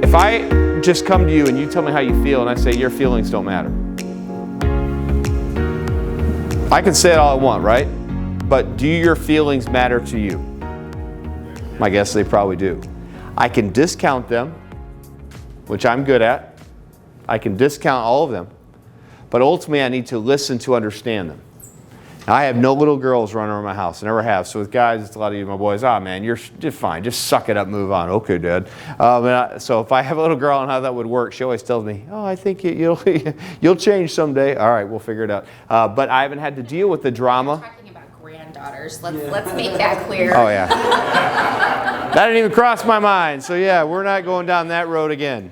If I just come to you and you tell me how you feel and I say your feelings don't matter, I can say it all I want, right? But do your feelings matter to you? My guess they probably do. I can discount them, which I'm good at. I can discount all of them. But ultimately, I need to listen to understand them. Now, I have no little girls running around my house. I never have. So with guys, it's a lot of you, my boys, man, you're just fine. Just suck it up, move on. Okay, Dad. So if I have a little girl and how that would work, she always tells me, I think you'll change someday. All right, we'll figure it out. But I haven't had to deal with the drama. We're talking about granddaughters. Let's make that clear. Oh, yeah. That didn't even cross my mind. So, yeah, we're not going down that road again.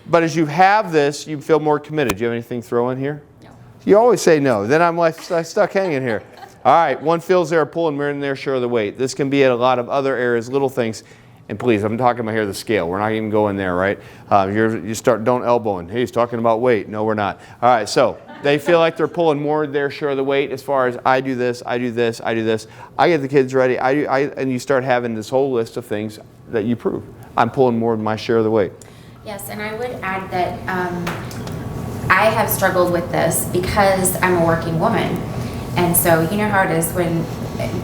But as you have this, you feel more committed. Do you have anything to throw in here? No. You always say no. Then I'm like stuck hanging here. All right, one feels they're pulling, we're in their share of the weight. This can be at a lot of other areas, little things. And please, I'm talking about here the scale. We're not even going there, right? Don't elbowing. Hey, he's talking about weight. No, we're not. All right, so they feel like they're pulling more of their share of the weight as far as I do this, I do this, I do this. I get the kids ready. And you start having this whole list of things that you prove. I'm pulling more than my share of the weight. Yes, and I would add that I have struggled with this because I'm a working woman. And so you know how it is when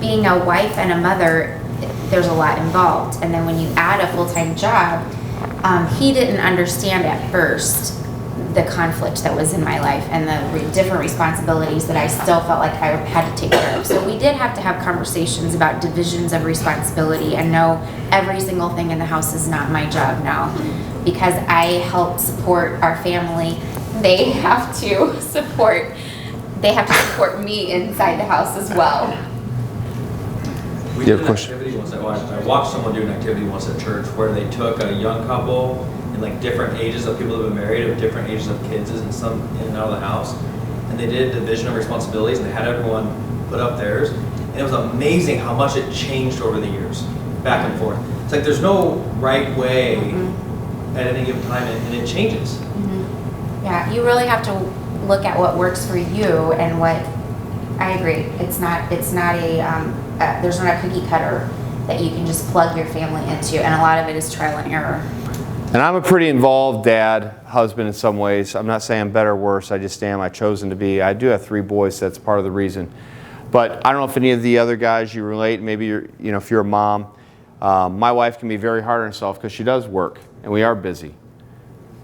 being a wife and a mother, there's a lot involved. And then when you add a full-time job, he didn't understand at first the conflict that was in my life and the different responsibilities that I still felt like I had to take care of. So we did have to have conversations about divisions of responsibility and know every single thing in the house is not my job now. Because I help support our family, they have to support me inside the house as well. We did an activity once. I watched someone do an activity once at church where they took a young couple and like different ages of people that have been married, of different ages of kids and some in and out of the house, and they did a division of responsibilities and they had everyone put up theirs, and it was amazing how much it changed over the years, back and forth. It's like there's no right way at any given time, and it changes. Mm-hmm. Yeah, you really have to look at what works for you and what. I agree. It's not there's not a cookie cutter that you can just plug your family into, and a lot of it is trial and error. And I'm a pretty involved dad, husband in some ways. I'm not saying I'm better or worse. I just am. I've chosen to be. I do have 3 boys, so that's part of the reason. But I don't know if any of the other guys you relate. Maybe if you're a mom. My wife can be very hard on herself because she does work, and we are busy.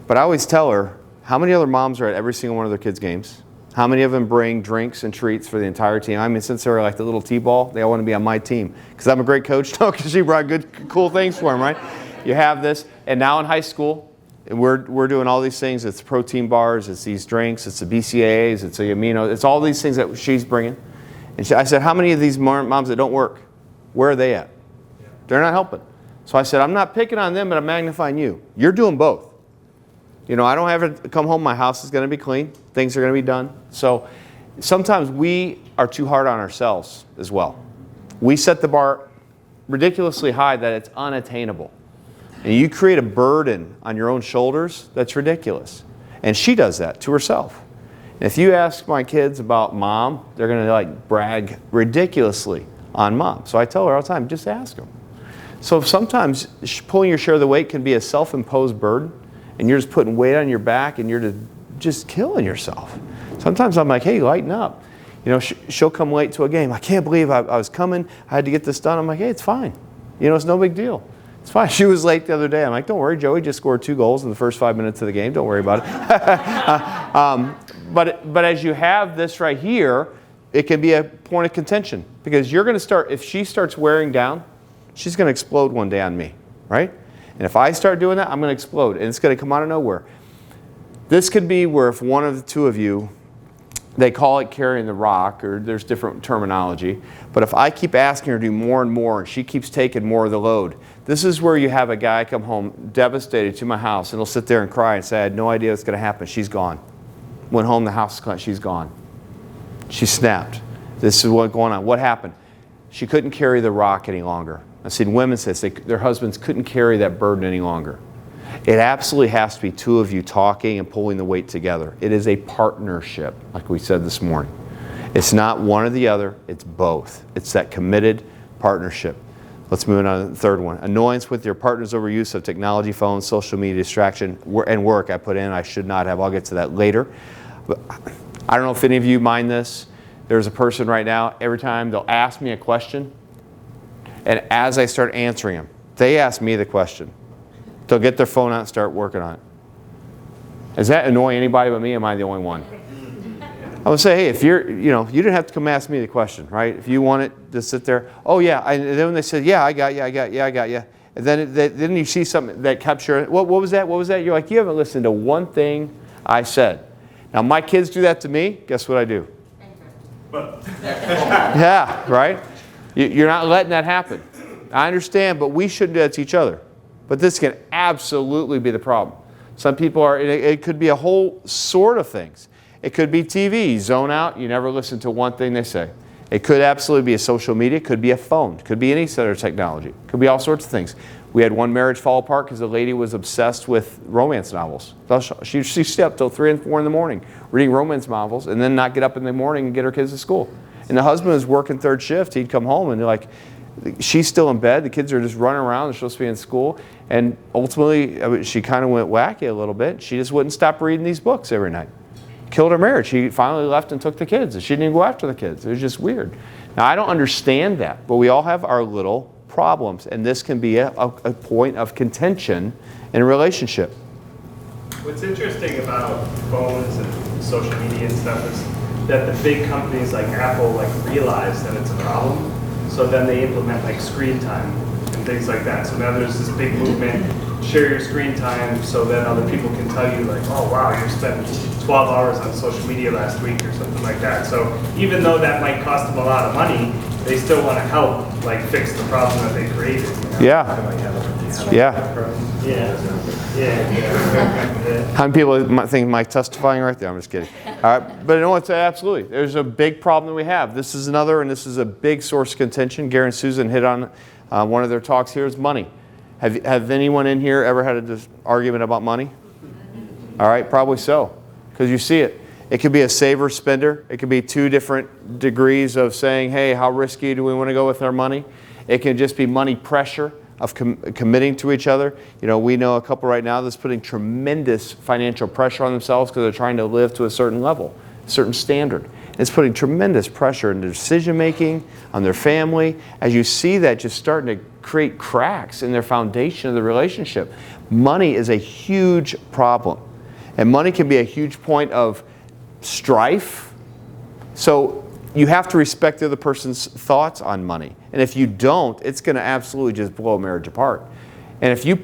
But I always tell her, how many other moms are at every single one of their kids' games? How many of them bring drinks and treats for the entire team? I mean, since they're like the little T-ball, they all want to be on my team. Because I'm a great coach? No, because she brought good, cool things for them, right? You have this. And now in high school, we're doing all these things. It's protein bars, it's these drinks, it's the BCAAs, it's the amino, it's all these things that she's bringing. And I said, how many of these moms that don't work, where are they at? They're not helping. So I said, I'm not picking on them, but I'm magnifying you. You're doing both. I don't have to come home, my house is going to be clean. Things are going to be done. So sometimes we are too hard on ourselves as well. We set the bar ridiculously high that it's unattainable. And you create a burden on your own shoulders that's ridiculous. And she does that to herself. And if you ask my kids about mom, they're going to brag ridiculously on mom. So I tell her all the time, just ask them. So sometimes pulling your share of the weight can be a self-imposed burden. And you're just putting weight on your back and you're just killing yourself. Sometimes I'm like, hey, lighten up. She'll come late to a game. I can't believe I was coming. I had to get this done. I'm like, hey, it's fine. It's no big deal. It's fine. She was late the other day. I'm like, don't worry, Joey just scored 2 goals in the first 5 minutes of the game. Don't worry about it. But as you have this right here, it can be a point of contention. Because you're going to start, if she starts wearing down, she's going to explode one day on me, right? And if I start doing that, I'm going to explode. And it's going to come out of nowhere. This could be where if one of the 2 of you, they call it carrying the rock, or there's different terminology. But if I keep asking her to do more and more, and she keeps taking more of the load, this is where you have a guy come home devastated to my house, and he'll sit there and cry and say, I had no idea what's going to happen. She's gone. Went home, the house is gone. She's gone. She snapped. This is what's going on. What happened? She couldn't carry the rock any longer. I've seen women say their husbands couldn't carry that burden any longer. It absolutely has to be 2 of you talking and pulling the weight together. It is a partnership, like we said this morning. It's not one or the other, it's both. It's that committed partnership. Let's move on to the third one. Annoyance with your partner's overuse of technology, phones, social media, distraction, and work. I put in, I should not have. I'll get to that later. But I don't know if any of you mind this. There's a person right now, every time they'll ask me a question, and as I start answering them, they ask me the question. They'll get their phone out and start working on it. Does that annoy anybody but me? Am I the only one? I would say, hey, if you're, you didn't have to come ask me the question, right? If you want it to sit there, oh yeah, and then when they said, yeah, I got you, and then you see something that captures, what was that? You're like, you haven't listened to one thing I said. Now my kids do that to me, guess what I do? Yeah, right? You're not letting that happen. I understand, but we shouldn't do that to each other. But this can absolutely be the problem. Some people are, it could be a whole sort of things. It could be TV, zone out, you never listen to one thing they say. It could absolutely be a social media, it could be a phone, it could be any sort of technology. It could be all sorts of things. We had one marriage fall apart because the lady was obsessed with romance novels. She stayed up till 3 and 4 in the morning reading romance novels and then not get up in the morning and get her kids to school. And the husband was working third shift. He'd come home and they're like, she's still in bed. The kids are just running around. They're supposed to be in school. And ultimately, she kind of went wacky a little bit. She just wouldn't stop reading these books every night. Killed her marriage. She finally left and took the kids. She didn't even go after the kids. It was just weird. Now, I don't understand that, but we all have our little problems. And this can be a point of contention in a relationship. What's interesting about phones and social media and stuff is that the big companies like Apple realize that it's a problem. So then they implement screen time and things like that. So now there's this big movement, share your screen time, so then other people can tell you oh wow, you spent 12 hours on social media last week or something like that. So even though that might cost them a lot of money, they still want to help fix the problem that they created. Yeah. Yeah. How many people might think Mike testifying right there? I'm just kidding. All right, but no, it's absolutely. There's a big problem that we have. This is another, and this is a big source of contention. Gary and Susan hit on one of their talks here is money. Have anyone in here ever had an argument about money? All right, probably so, because you see it. It could be a saver spender. It could be 2 different degrees of saying, hey, how risky do we want to go with our money? It can just be money pressure of committing to each other. We know a couple right now that's putting tremendous financial pressure on themselves because they're trying to live to a certain level, a certain standard. It's putting tremendous pressure in their decision making, on their family. As you see that just starting to create cracks in their foundation of the relationship. Money is a huge problem. And money can be a huge point of strife. So you have to respect the other person's thoughts on money. And if you don't, it's going to absolutely just blow a marriage apart. And if you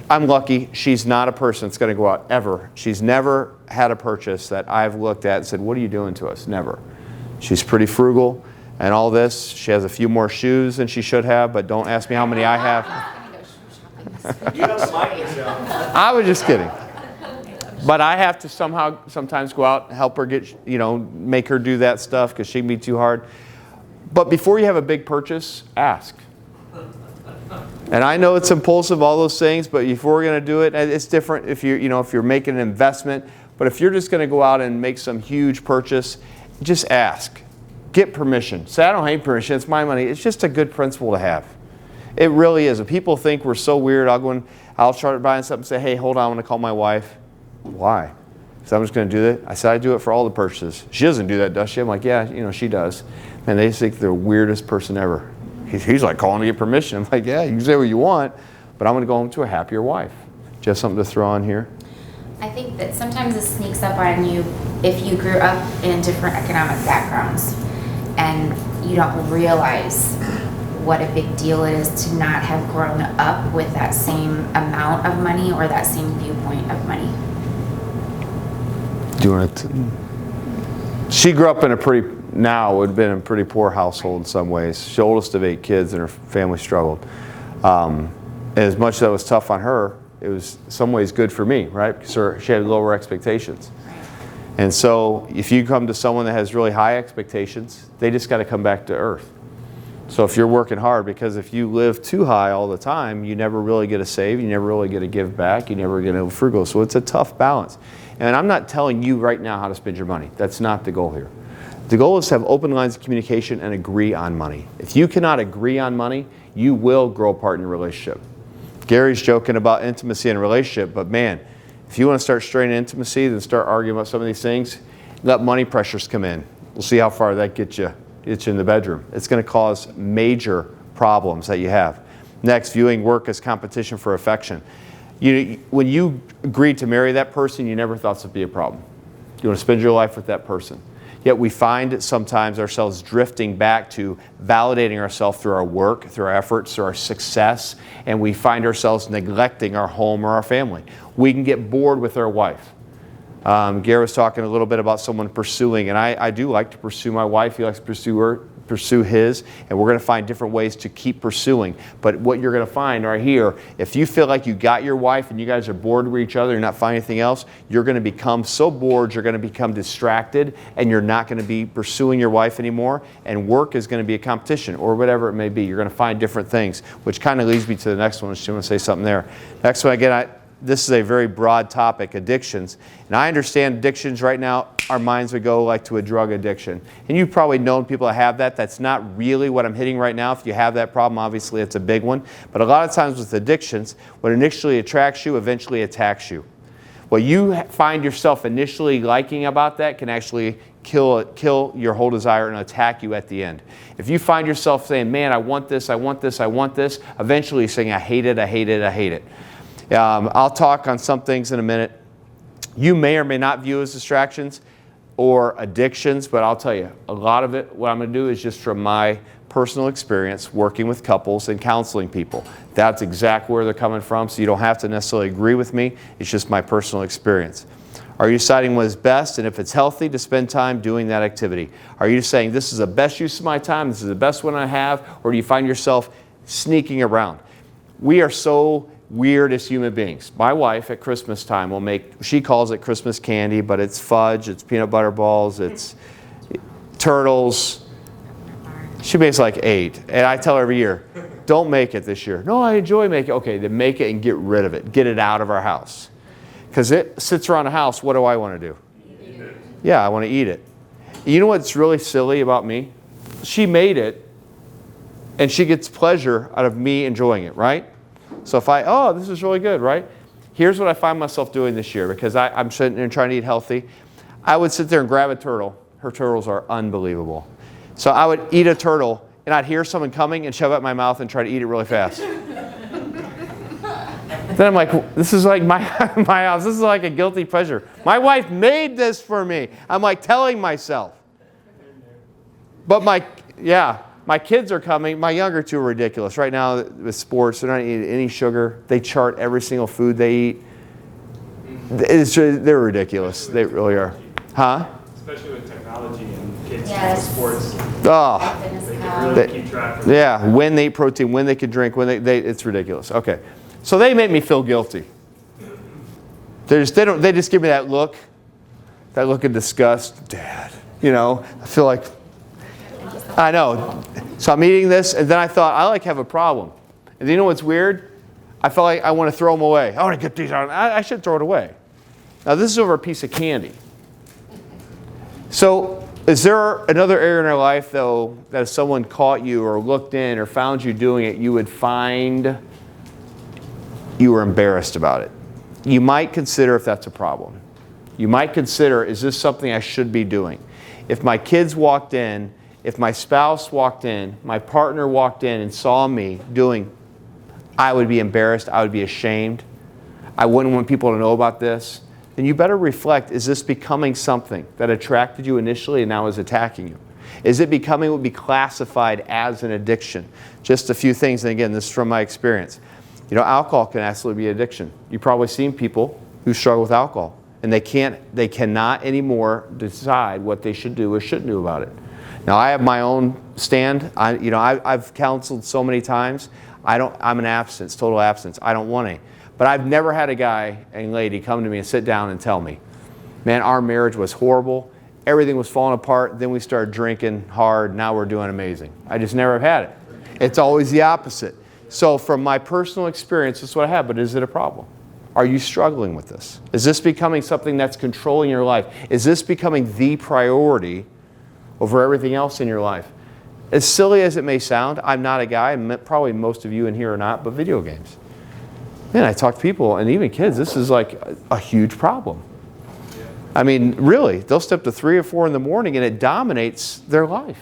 I'm lucky, she's not a person that's going to go out ever. She's never had a purchase that I've looked at and said, what are you doing to us? Never. She's pretty frugal and all this. She has a few more shoes than she should have, but don't ask me how many I have. I was just kidding. But I have to sometimes go out and help her make her do that stuff because she can be too hard. But before you have a big purchase, ask. And I know it's impulsive, all those things, but before we're going to do it, it's different if you're making an investment. But if you're just going to go out and make some huge purchase, just ask. Get permission. Say, I don't hate permission, it's my money. It's just a good principle to have. It really is. If people think we're so weird, I'll start buying something and say, hey, hold on, I want to call my wife. Why? So I'm just going to do that. I said I do it for all the purchases. She doesn't do that, does she? I'm like, yeah, she does. And they think they're the weirdest person ever. He's like calling to get permission. I'm like, yeah, you can say what you want, but I'm going to go home to a happier wife. Do you have something to throw on here? I think that sometimes it sneaks up on you if you grew up in different economic backgrounds and you don't realize what a big deal it is to not have grown up with that same amount of money or that same viewpoint of money. She grew up in would have been in a pretty poor household in some ways. She's the oldest of 8 kids and her family struggled. And as much as that was tough on her, it was in some ways good for me, right? Because she had lower expectations. And so if you come to someone that has really high expectations, they just got to come back to earth. So if you're working hard, because if you live too high all the time, you never really get to save, you never really get to give back, you never get to frugal. So it's a tough balance. And I'm not telling you right now how to spend your money. That's not the goal here. The goal is to have open lines of communication and agree on money. If you cannot agree on money, you will grow apart in your relationship. Gary's joking about intimacy in a relationship, but man, if you want to start straining intimacy, then start arguing about some of these things, let money pressures come in. We'll see how far that gets you in the bedroom. It's going to cause major problems that you have. Next, viewing work as competition for affection. When you agreed to marry that person, you never thought this would be a problem. You want to spend your life with that person. Yet we find sometimes ourselves drifting back to validating ourselves through our work, through our efforts, through our success, and we find ourselves neglecting our home or our family. We can get bored with our wife. Gary was talking a little bit about someone pursuing, and I do like to pursue my wife. He likes to pursue his, and we're going to find different ways to keep pursuing. But what you're going to find right here, if you feel like you got your wife and you guys are bored with each other and not finding anything else, you're going to become so bored, you're going to become distracted, and you're not going to be pursuing your wife anymore, and work is going to be a competition, or whatever it may be. You're going to find different things, which kind of leads me to the next one. She want to say something there. Next one, again, this is a very broad topic, addictions. And I understand addictions right now, our minds would go like to a drug addiction. And you've probably known people that have that. That's not really what I'm hitting right now. If you have that problem, obviously it's a big one. But a lot of times with addictions, what initially attracts you eventually attacks you. What you find yourself initially liking about that can actually kill your whole desire and attack you at the end. If you find yourself saying, man, I want this, I want this, I want this, eventually saying, I hate it, I hate it, I hate it. I'll talk on some things in a minute. You may or may not view as distractions or addictions, but I'll tell you, a lot of it, what I'm going to do is just from my personal experience working with couples and counseling people. That's exactly where they're coming from, so you don't have to necessarily agree with me. It's just my personal experience. Are you deciding what is best, and if it's healthy, to spend time doing that activity? Are you saying this is the best use of my time, this is the best one I have, or do you find yourself sneaking around? We are so weird as human beings. My wife at Christmas time will make, she calls it Christmas candy, but it's fudge, it's peanut butter balls, it's turtles. She makes like 8. And I tell her every year, don't make it this year. No, I enjoy making it. Okay, then make it and get rid of it. Get it out of our house. Because it sits around the house, what do I want to do? Eat it. Yeah, I want to eat it. You know what's really silly about me? She made it, and she gets pleasure out of me enjoying it, right? So if this is really good, right? Here's what I find myself doing this year, because I'm sitting there trying to eat healthy. I would sit there and grab a turtle. Her turtles are unbelievable. So I would eat a turtle, and I'd hear someone coming and shove it in my mouth and try to eat it really fast. Then I'm like, this is like my house. This is like a guilty pleasure. My wife made this for me. I'm like telling myself. But my kids are coming. My younger two are ridiculous. Right now with sports, they're not eating any sugar. They chart every single food they eat. They're ridiculous. They really are. Huh? Especially with technology and kids Yes. sports. Oh. They can really keep track of it. Yeah, when they eat protein, when they can drink, it's ridiculous. Okay. So they make me feel guilty. They just give me that look of disgust. Dad, I feel like, I know. So I'm eating this, and then I thought, I have a problem. And you know what's weird? I felt like I want to throw them away. I want to get these out. I should throw it away. Now this is over a piece of candy. So is there another area in our life, though, that if someone caught you or looked in or found you doing it, you would find you were embarrassed about it? You might consider if that's a problem. You might consider, is this something I should be doing? If my kids walked in, if my spouse walked in, my partner walked in and saw me doing, I would be embarrassed, I would be ashamed. I wouldn't want people to know about this. Then you better reflect, is this becoming something that attracted you initially and now is attacking you? Is it becoming what would be classified as an addiction? Just a few things, and again, this is from my experience. Alcohol can absolutely be addiction. You've probably seen people who struggle with alcohol, and they cannot anymore decide what they should do or shouldn't do about it. Now, I have my own stand. I've counseled so many times. I'm an abstinence, total abstinence. I don't want any. But I've never had a guy and lady come to me and sit down and tell me, man, our marriage was horrible. Everything was falling apart. Then we started drinking hard. Now we're doing amazing. I just never have had it. It's always the opposite. So from my personal experience, this is what I have. But is it a problem? Are you struggling with this? Is this becoming something that's controlling your life? Is this becoming the priority over everything else in your life. As silly as it may sound, I'm not a guy, and probably most of you in here are not, but video games. Man, I talk to people, and even kids, this is like a huge problem. I mean, really, they'll stay up to 3 or 4 in the morning, and it dominates their life.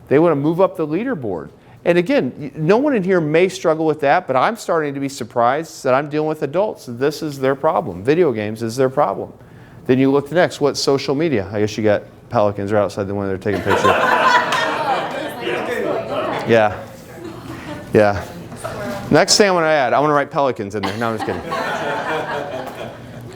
They want to move up the leaderboard. And again, no one in here may struggle with that, but I'm starting to be surprised that I'm dealing with adults. This is their problem. Video games is their problem. Then you look next, what's social media? I guess you got pelicans right outside the window, they're taking pictures. Yeah. Yeah. Next thing I want to add, I want to write pelicans in there. No, I'm just kidding.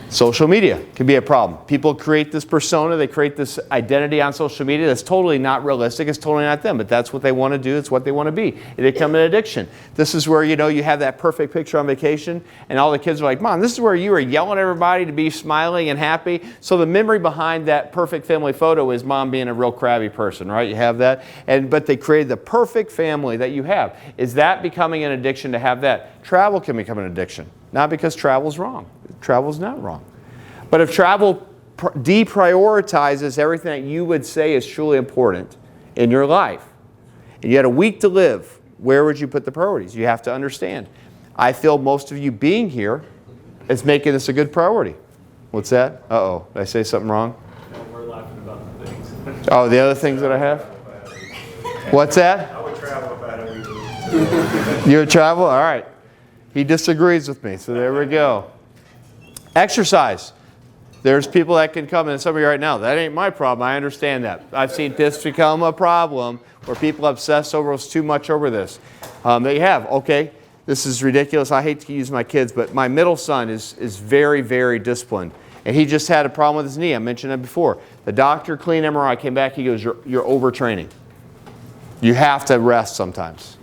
Social media can be a problem. People create this persona, they create this identity on social media that's totally not realistic, it's totally not them, but that's what they want to do, it's what they want to be. It become an addiction. This is where, you have that perfect picture on vacation, and all the kids are like, Mom, this is where you were yelling at everybody to be smiling and happy. So the memory behind that perfect family photo is Mom being a real crabby person, right? You have that. But they created the perfect family that you have. Is that becoming an addiction to have that? Travel can become an addiction. Not because travel's wrong. Travel's not wrong. But if travel deprioritizes everything that you would say is truly important in your life, and you had a week to live, where would you put the priorities? You have to understand. I feel most of you being here is making this a good priority. What's that? Uh-oh, did I say something wrong? No, we're laughing about the things. Oh, the other things that I have? What's that? I would travel if I had a week. You would travel? All right. He disagrees with me, so there we go. Exercise. There's people that can come, and some of you right now, that ain't my problem. I understand that. I've seen this become a problem where people obsess over us too much over this. They have, okay, this is ridiculous. I hate to use my kids, but my middle son is very, very disciplined. And he just had a problem with his knee. I mentioned that before. The doctor, clean MRI, came back. He goes, you're overtraining. You have to rest sometimes.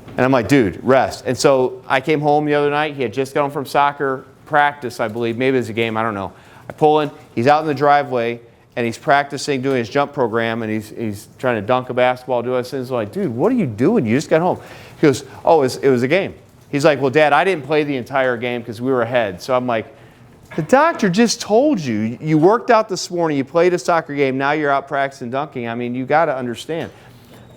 And I'm like, dude, rest. And so I came home the other night. He had just gotten from soccer practice, I believe. Maybe it was a game. I don't know. I pull in. He's out in the driveway, and he's practicing doing his jump program, and he's trying to dunk a basketball, do this. And he's like, dude, what are you doing? You just got home. He goes, oh, it was a game. He's like, well, Dad, I didn't play the entire game because we were ahead. So I'm like, the doctor just told you. You worked out this morning. You played a soccer game. Now you're out practicing dunking. I mean, you got to understand.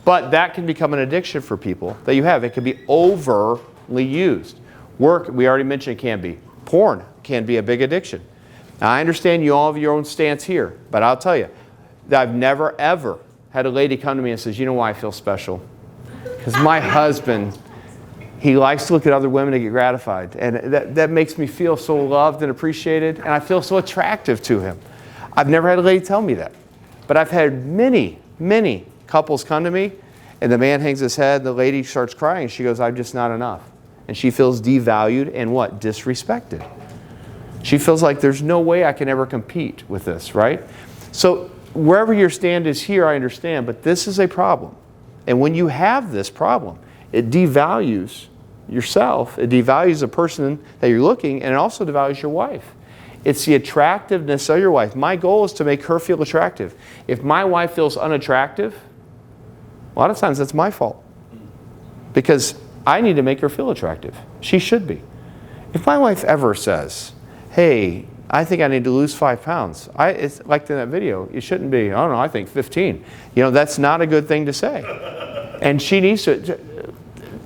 But that can become an addiction for people that you have. It can be overly used. Work, we already mentioned, it can be. Porn can be a big addiction. Now, I understand you all have your own stance here, but I'll tell you that I've never, ever had a lady come to me and says, you know why I feel special? Because my husband, he likes to look at other women to get gratified. And that makes me feel so loved and appreciated, and I feel so attractive to him. I've never had a lady tell me that. But I've had many, many couples come to me, and the man hangs his head, the lady starts crying, and she goes, I'm just not enough. And she feels devalued and what? Disrespected. She feels like there's no way I can ever compete with this, right? So wherever your stand is here, I understand, but this is a problem. And when you have this problem, it devalues yourself, it devalues the person that you're looking, and it also devalues your wife. It's the attractiveness of your wife. My goal is to make her feel attractive. If my wife feels unattractive, a lot of times that's my fault. Because I need to make her feel attractive. She should be. If my wife ever says, hey, I think I need to lose 5 pounds. It's like in that video, it shouldn't be, I don't know, I think 15. That's not a good thing to say. And she needs to,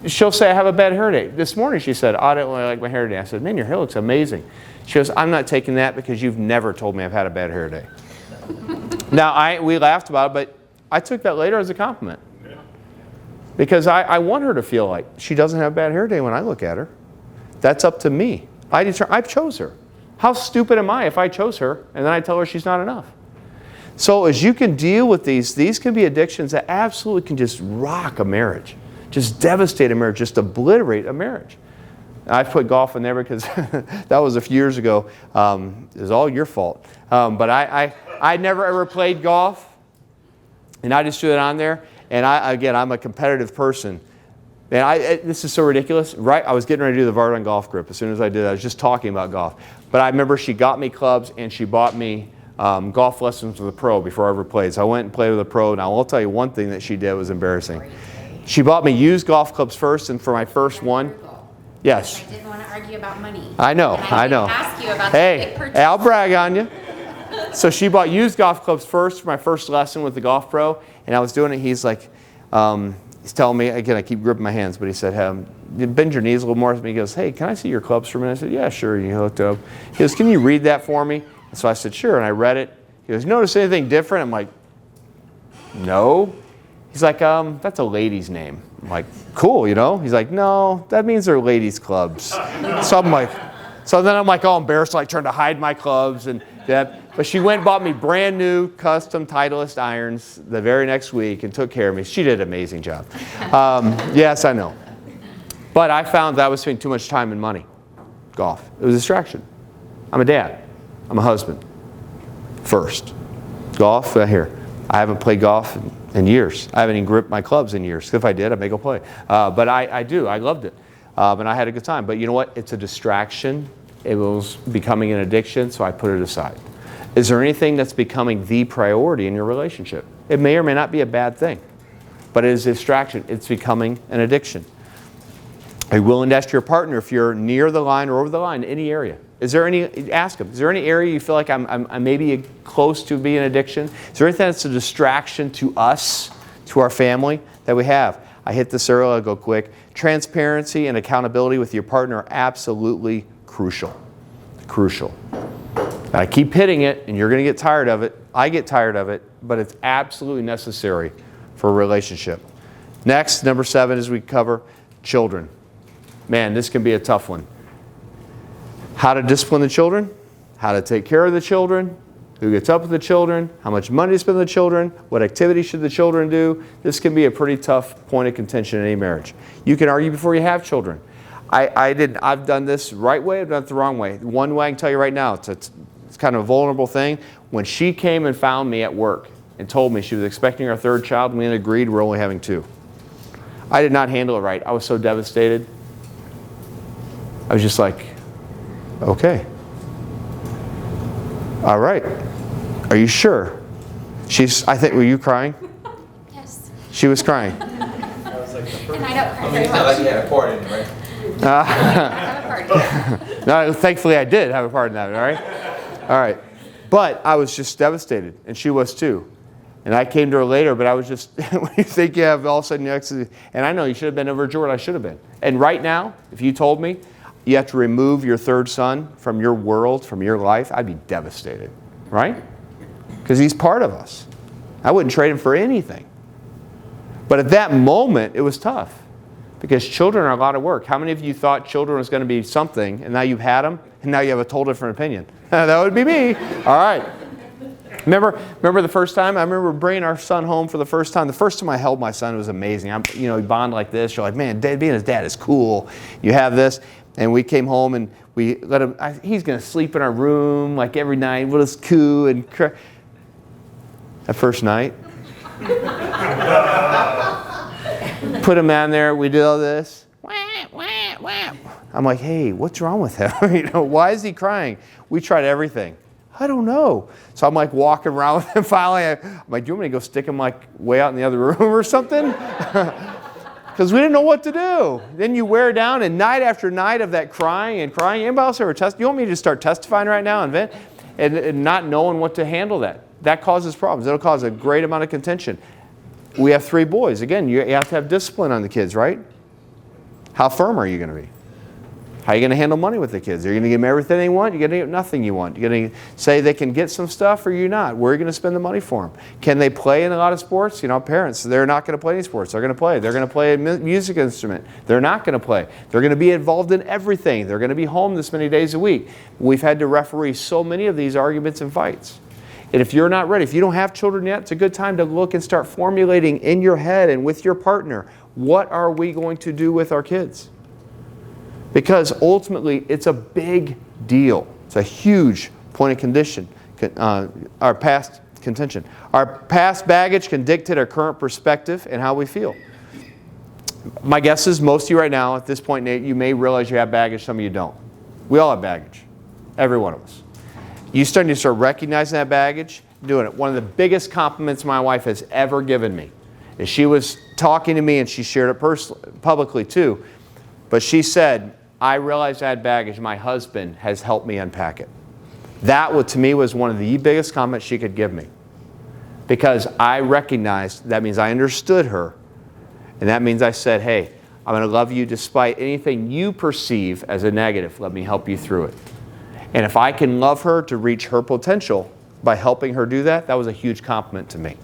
she'll say, I have a bad hair day. This morning she said, I don't really like my hair day. I said, man, your hair looks amazing. She goes, I'm not taking that because you've never told me I've had a bad hair day. Now, we laughed about it, but I took that later as a compliment. Because I want her to feel like she doesn't have a bad hair day when I look at her. That's up to me. I chose her. How stupid am I if I chose her and then I tell her she's not enough? So as you can deal with these can be addictions that absolutely can just rock a marriage, just devastate a marriage, just obliterate a marriage. I've put golf in there because that was a few years ago. It was all your fault. But I never ever played golf, and I just threw it on there. And I'm a competitive person. And this is so ridiculous, right? I was getting ready to do the Vardon golf grip. As soon as I did, I was just talking about golf. But I remember she got me clubs and she bought me golf lessons with a pro before I ever played. So I went and played with a pro. Now I'll tell you one thing that she did was embarrassing. She bought me used golf clubs first, and for my first one, yes. I didn't want to argue about money. I know. And I didn't ask you about the big purchase. Hey, I'll brag on you. So she bought used golf clubs first for my first lesson with the golf pro, and I was doing it. He's like, he's telling me, again, I keep gripping my hands, but he said, bend your knees a little more. He goes, hey, can I see your clubs for a minute? I said, yeah, sure. And he hooked up. He goes, can you read that for me? And so I said, sure. And I read it. He goes, notice anything different? I'm like, no. He's like, that's a lady's name. I'm like, cool, you know? He's like, no, that means they're ladies' clubs. So I'm like, so then I'm like all embarrassed, like trying to hide my clubs and that. But she went and bought me brand new custom Titleist irons the very next week and took care of me. She did an amazing job. Yes, I know. But I found that I was spending too much time and money. Golf. It was a distraction. I'm a dad. I'm a husband. First. Golf, here. I haven't played golf in years. I haven't even gripped my clubs in years. If I did, I may go play. But I do. I loved it. And I had a good time. But you know what? It's a distraction. It was becoming an addiction, so I put it aside. Is there anything that's becoming the priority in your relationship? It may or may not be a bad thing, but it is a distraction. It's becoming an addiction. Are you willing to ask your partner if you're near the line or over the line in any area? Ask them, is there any area you feel like I'm maybe close to being an addiction? Is there anything that's a distraction to us, to our family that we have? I hit this earlier, I'll go quick. Transparency and accountability with your partner are absolutely crucial. Crucial. And I keep hitting it, and you're going to get tired of it. I get tired of it, but it's absolutely necessary for a relationship. Next, number 7, as we cover, children. Man, this can be a tough one. How to discipline the children, how to take care of the children, who gets up with the children, how much money to spend on the children, what activities should the children do. This can be a pretty tough point of contention in any marriage. You can argue before you have children. I've done this the right way, I've done it the wrong way. One way I can tell you right now, it's kind of a vulnerable thing. When she came and found me at work and told me she was expecting our 3rd child, and we agreed we're only having 2. I did not handle it right. I was so devastated. I was just like, okay. All right. Are you sure? I think, were you crying? Yes. She was crying. And I don't cry very It's not like you much. had a part in it, right? I have a party. No, thankfully I did have a part in that, all right? All right. But I was just devastated, and she was too. And I came to her later, but I was just, when you think you have all of a sudden, and I know you should have been overjoyed, I should have been. And right now, if you told me you have to remove your 3rd son from your world, from your life, I'd be devastated, right? Because he's part of us. I wouldn't trade him for anything. But at that moment, it was tough. Because children are a lot of work. How many of you thought children was going to be something, and now you've had them, and now you have a total different opinion? That would be me. All right. Remember the first time? I remember bringing our son home for the first time. The first time I held my son, it was amazing. You bond like this. You're like, man, being his dad is cool. You have this. And we came home, and we let him, he's going to sleep in our room like every night. We'll just coo and cry. That first night. Put him down there. We did all this. I'm like, hey, what's wrong with him? Why is he crying? We tried everything. I don't know. So I'm like walking around with him. Finally, I'm like, do you want me to go stick him like way out in the other room or something? Because we didn't know what to do. Then you wear down, and night after night of that crying and crying. Anybody else ever you want me to just start testifying right now and vent? And not knowing what to handle that. That causes problems. It'll cause a great amount of contention. We have 3 boys. Again, you have to have discipline on the kids, right? How firm are you going to be? How are you going to handle money with the kids? Are you going to give them everything they want? You're going to give them nothing you want? You're going to say they can get some stuff, or you're not? Where are you going to spend the money for them? Can they play in a lot of sports? Parents, they're not going to play any sports. They're going to play. They're going to play a music instrument. They're not going to play. They're going to be involved in everything. They're going to be home this many days a week. We've had to referee so many of these arguments and fights. And if you're not ready, if you don't have children yet, it's a good time to look and start formulating in your head and with your partner, what are we going to do with our kids? Because ultimately, it's a big deal. It's a huge point of contention. Our past contention. Our past baggage can dictate our current perspective and how we feel. My guess is most of you right now, at this point, Nate, you may realize you have baggage. Some of you don't. We all have baggage. Every one of us. You starting to start recognizing that baggage, doing it. One of the biggest compliments my wife has ever given me is she was talking to me, and she shared it publicly too. But she said, I realized I had baggage. My husband has helped me unpack it. That, to me, was one of the biggest comments she could give me. Because I recognized, that means I understood her. And that means I said, hey, I'm going to love you despite anything you perceive as a negative. Let me help you through it. And if I can love her to reach her potential by helping her do that, that was a huge compliment to me.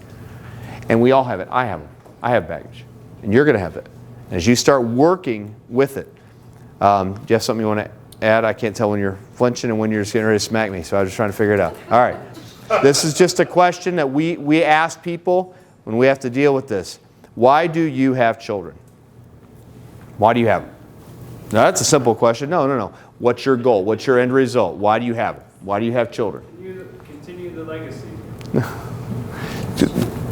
And we all have it. I have them. I have baggage. And you're going to have it. And as you start working with it, do you have something you want to add? I can't tell when you're flinching and when you're just getting ready to smack me, so I was just trying to figure it out. All right. This is just a question that we ask people when we have to deal with this. Why do you have children? Why do you have them? Now, that's a simple question. No. What's your goal? What's your end result? Why do you have them? Why do you have children? Continue the legacy.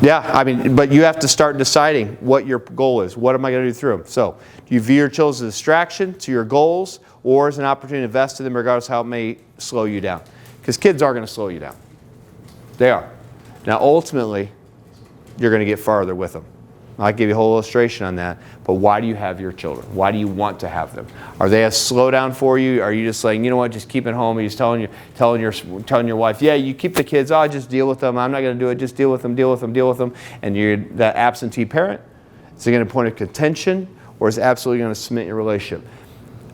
Yeah, I mean, but you have to start deciding what your goal is. What am I going to do through them? So, do you view your children as a distraction to your goals or as an opportunity to invest in them regardless of how it may slow you down? Because kids are going to slow you down. They are. Now, ultimately, you're going to get farther with them. I'll give you a whole illustration on that. But why do you have your children? Why do you want to have them? Are they a slowdown for you? Are you just saying, you know what, just keep it home? Are you just telling your wife, yeah, you keep the kids. Oh, just deal with them. I'm not going to do it. Just deal with them, deal with them, deal with them. And you're that absentee parent. Is it going to point of contention, or is it absolutely going to cement your relationship?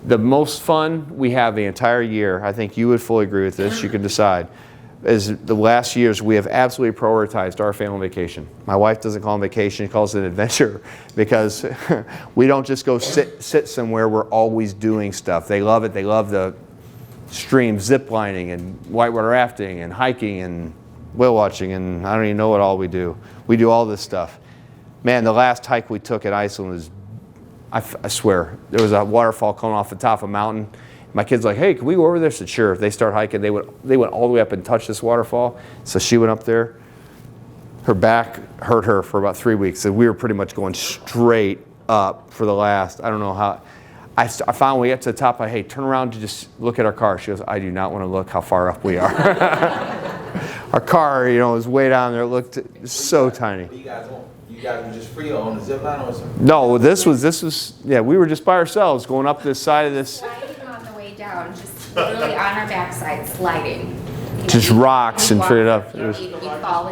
The most fun we have the entire year, I think you would fully agree with this, you can decide, is the last years we have absolutely prioritized our family vacation. My wife doesn't call it vacation, she calls it an adventure, because we don't just go sit somewhere, we're always doing stuff. They love it, they love the stream zip lining and whitewater rafting and hiking and whale watching, and I don't even know what all we do. We do all this stuff. Man, the last hike we took in Iceland was, I swear, there was a waterfall coming off the top of a mountain. My kid's like, hey, can we go over there? I said, sure. They start hiking. They went all the way up and touched this waterfall. So she went up there. Her back hurt her for about 3 weeks. So we were pretty much going straight up for the last, I don't know how. I found when we got to the top, hey, turn around to just look at our car. She goes, I do not want to look how far up we are. Our car, was way down there. It looked so tiny. You guys were just free on the zip line or something? No, this was, yeah, we were just by ourselves going up this side of this. Sliding on the way down, just literally on our backside, sliding. Just rocks and figured it up. It was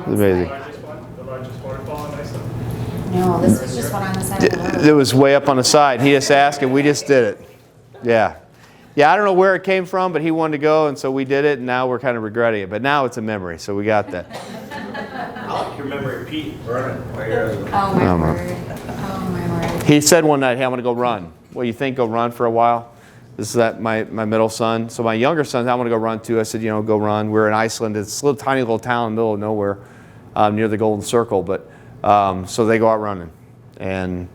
amazing. The largest waterfall in Iceland? No, this was just one on the side of the road. It was way up on the side. He just asked and we just did it. Yeah. Yeah, I don't know where it came from, but he wanted to go, and so we did it, and now we're kind of regretting it. But now it's a memory, so we got that. I like your memory of Pete running. Oh my word. Oh my word. He said one night, hey, I'm going to go run. Well, you think go run for a while? This is my middle son. So my younger son, I want to go run too. I said, go run. We're in Iceland. It's a little tiny little town in the middle of nowhere near the Golden Circle. But so they go out running. And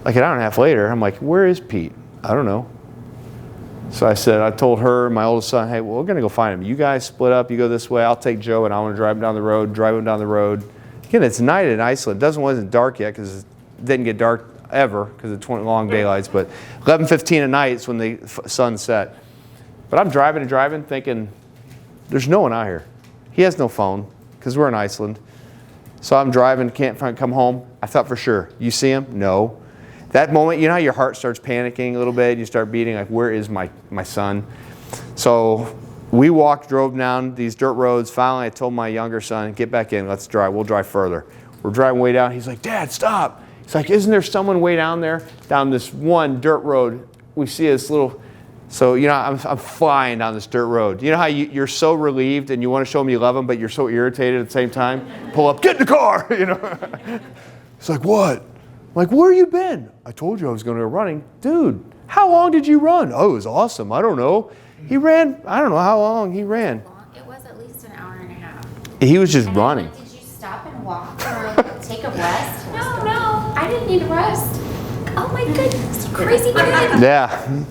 like an hour and a half later, I'm like, where is Pete? I don't know. So I told her, my oldest son, hey, well, we're going to go find him. You guys split up. You go this way. I'll take Joe, and I want to drive him down the road. Again, it's night in Iceland. It wasn't dark yet because it didn't get dark ever because of 20 long daylights. But 11:15 at night is when the sun set. But I'm driving, thinking, there's no one out here. He has no phone because we're in Iceland. So I'm driving, can't come home. I thought for sure, you see him? No. That moment, you know how your heart starts panicking a little bit? You start beating, like, where is my son? So we drove down these dirt roads. Finally, I told my younger son, get back in, let's drive. We'll drive further. We're driving way down. He's like, Dad, stop. He's like, isn't there someone way down there? Down this one dirt road, we see this little, so, I'm flying down this dirt road. You know how you're so relieved and you want to show them you love them, but you're so irritated at the same time? Pull up, get in the car, It's like, what? I'm like, where you been? I told you I was going to go running. Dude, how long did you run? Oh, it was awesome. I don't know. He ran, I don't know how long he ran. It was at least an hour and a half. He was just And running. Did you stop and walk or take a rest? No, I didn't need a rest. Oh my goodness, you crazy kid. Yeah.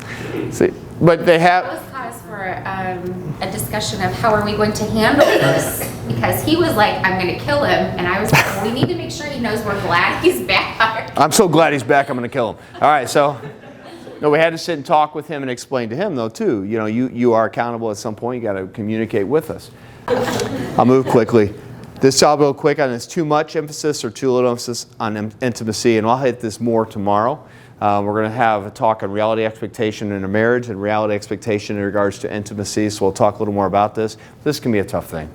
See, but they That have, was cause for a discussion of how are we going to handle this, because he was like, I'm going to kill him, and I was like, well, we need to make sure he knows we're glad he's back. I'm so glad he's back, I'm going to kill him. All right, so, no, we had to sit and talk with him and explain to him, though, too. You are accountable at some point. You got to communicate with us. I'll move quickly. This I'll go quick on is too much emphasis or too little emphasis on intimacy, and I'll hit this more tomorrow. We're going to have a talk on reality expectation in a marriage and reality expectation in regards to intimacy, so we'll talk a little more about this. This can be a tough thing.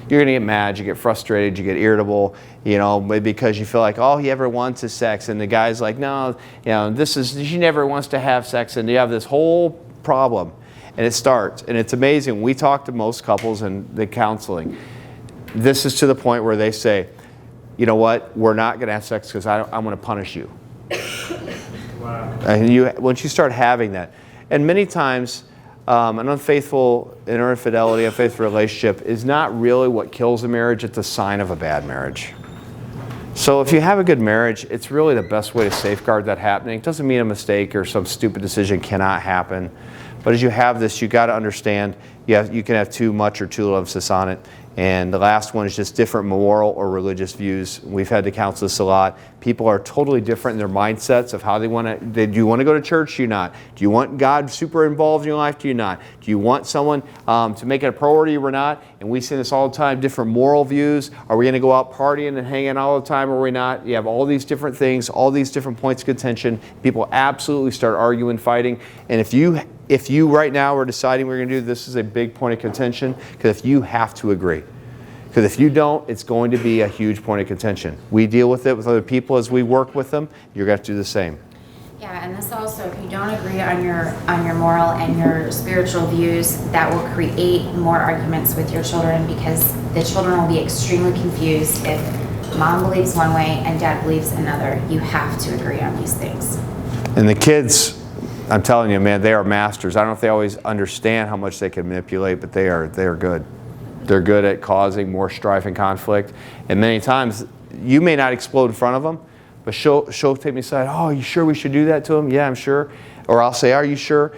You're going to get mad, you get frustrated, you get irritable, maybe because you feel like all he ever wants is sex, and the guy's like, no, she never wants to have sex, and you have this whole problem, and it starts, and it's amazing. We talk to most couples in the counseling. This is to the point where they say, you know what, we're not going to have sex because I'm going to punish you. Wow. And once you start having that, and many times an unfaithful infidelity, unfaithful relationship is not really what kills a marriage, it's a sign of a bad marriage. So if you have a good marriage, it's really the best way to safeguard that happening. It doesn't mean a mistake or some stupid decision cannot happen. But as you have this, you got to understand you can have too much or too little emphasis on it. And the last one is just different moral or religious views. We've had to counsel this a lot. People are totally different in their mindsets of how they want to. Do you want to go to church? Do you not? Do you want God super involved in your life? Do you not? Do you want someone to make it a priority or not? And we see this all the time, different moral views. Are we going to go out partying and hanging all the time or are we not? You have all these different things, all these different points of contention. People absolutely start arguing, fighting. And if you right now are deciding we're going to do this is a big point of contention, because if you have to agree. Because if you don't, it's going to be a huge point of contention. We deal with it with other people as we work with them. You're going to have to do the same. Yeah, and this also, if you don't agree on your moral and your spiritual views, that will create more arguments with your children, because the children will be extremely confused if mom believes one way and dad believes another. You have to agree on these things. And the kids, I'm telling you, man, they are masters. I don't know if they always understand how much they can manipulate, but they are good. They're good at causing more strife and conflict. And many times, you may not explode in front of them, but she'll take me aside. Oh, are you sure we should do that to them? Yeah, I'm sure. Or I'll say, are you sure?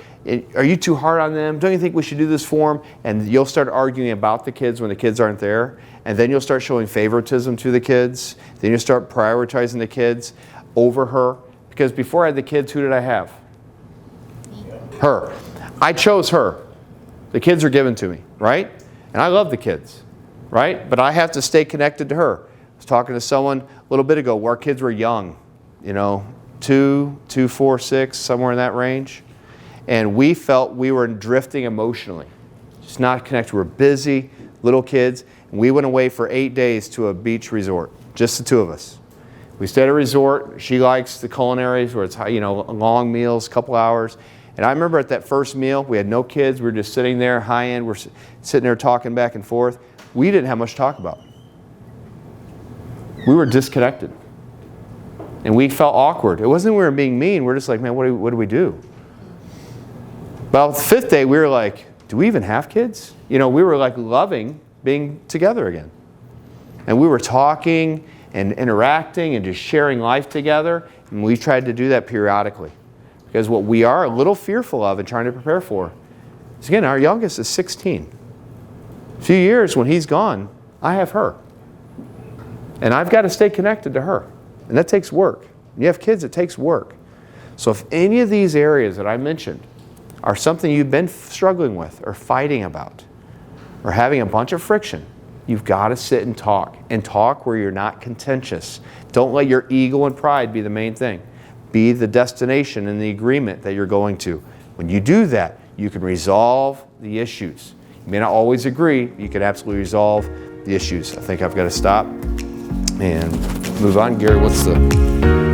Are you too hard on them? Don't you think we should do this for them? And you'll start arguing about the kids when the kids aren't there. And then you'll start showing favoritism to the kids. Then you'll start prioritizing the kids over her. Because before I had the kids, who did I have? Her. I chose her. The kids are given to me, right? And I love the kids, right? But I have to stay connected to her. I was talking to someone a little bit ago where our kids were young, 2, 4, 6, somewhere in that range. And we felt we were drifting emotionally, just not connected. We're busy, little kids. And we went away for 8 days to a beach resort, just the two of us. We stayed at a resort. She likes the culinaries where it's, long meals, couple hours. And I remember at that first meal, we had no kids. We were just sitting there, high end. We're sitting there talking back and forth. We didn't have much to talk about. We were disconnected. And we felt awkward. It wasn't we were being mean. We're just like, man, what do we do? About the 5th day, we were like, do we even have kids? We were like loving being together again. And we were talking and interacting and just sharing life together. And we tried to do that periodically. Because what we are a little fearful of and trying to prepare for is, again, our youngest is 16. A few years when he's gone, I have her. And I've got to stay connected to her. And that takes work. When you have kids, it takes work. So if any of these areas that I mentioned are something you've been struggling with or fighting about or having a bunch of friction, you've got to sit and talk where you're not contentious. Don't let your ego and pride be the main thing. Be the destination and the agreement that you're going to. When you do that, you can resolve the issues. You may not always agree, but you can absolutely resolve the issues. I think I've got to stop and move on. Gary, what's the...